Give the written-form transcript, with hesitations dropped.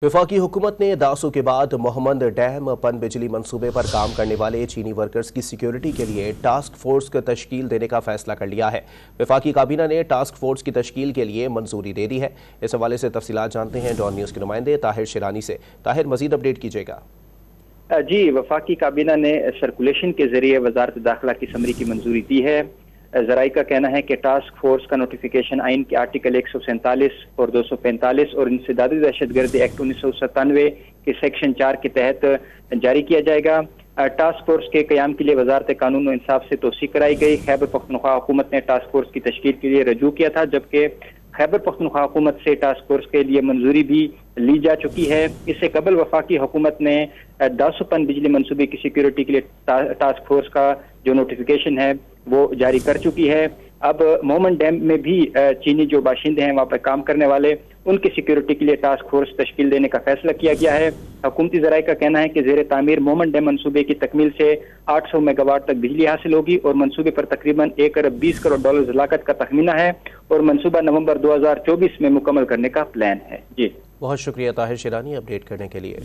वफाकी हुकूमत ने दासों के बाद मोहम्मद डैम पन बिजली मंसूबे पर काम करने वाले चीनी वर्कर्स की सिक्योरिटी के लिए टास्क फोर्स को तश्कील देने का फैसला कर लिया है। वफाकी काबीना ने टास्क फोर्स की तश्कील के लिए मंजूरी दे दी है। इस हवाले से तफसीलात जानते हैं डॉन न्यूज़ के नुमाइंदे ताहिर शिरानी से। ताहिर, मजीद अपडेट कीजिएगा। जी, वफाकी काबीना ने सर्कुलेशन के जरिए वजारत दाखिला की समरी की मंजूरी दी है। जराई का कहना है कि टास्क फोर्स का नोटिफिकेशन आइन के आर्टिकल 147 और 245 और इंसदादी दहशतगर्दी एक्ट 1997 के सेक्शन 4 के तहत जारी किया जाएगा। टास्क फोर्स के क़याम के लिए वजारत कानून और इंसाफ से तौसीक कराई गई। खैबर पख्तूनख्वा हुकूमत ने टास्क फोर्स की तश्कील के लिए रजू किया था, जबकि खैबर पख्तूनख्वा हुकूमत से टास्क फोर्स के लिए मंजूरी भी ली जा चुकी है। इससे कबल वफाकी हुकूमत ने दासोपन बिजली मंसूबे की सिक्योरिटी के लिए टास्क फोर्स का जो नोटिफिकेशन है वो जारी कर चुकी है। अब मोहम्मद डैम में भी चीनी जो बाशिंदे हैं, वहाँ पर काम करने वाले, उनकी सिक्योरिटी के लिए टास्क फोर्स तश्कील देने का फैसला किया गया है। हुकूमती ज़राए का कहना है कि ज़ेर तामीर मोहम्मद डैम मंसूबे की तकमील से 800 मेगावाट तक बिजली हासिल होगी और मंसूबे पर तकरीबन $1 अरब 20 करोड़ लागत का तखमीना है और मंसूबा नवंबर 2024 में मुकम्मल करने का प्लान है। जी, बहुत शुक्रिया ताहिर शिरानी अपडेट करने के लिए।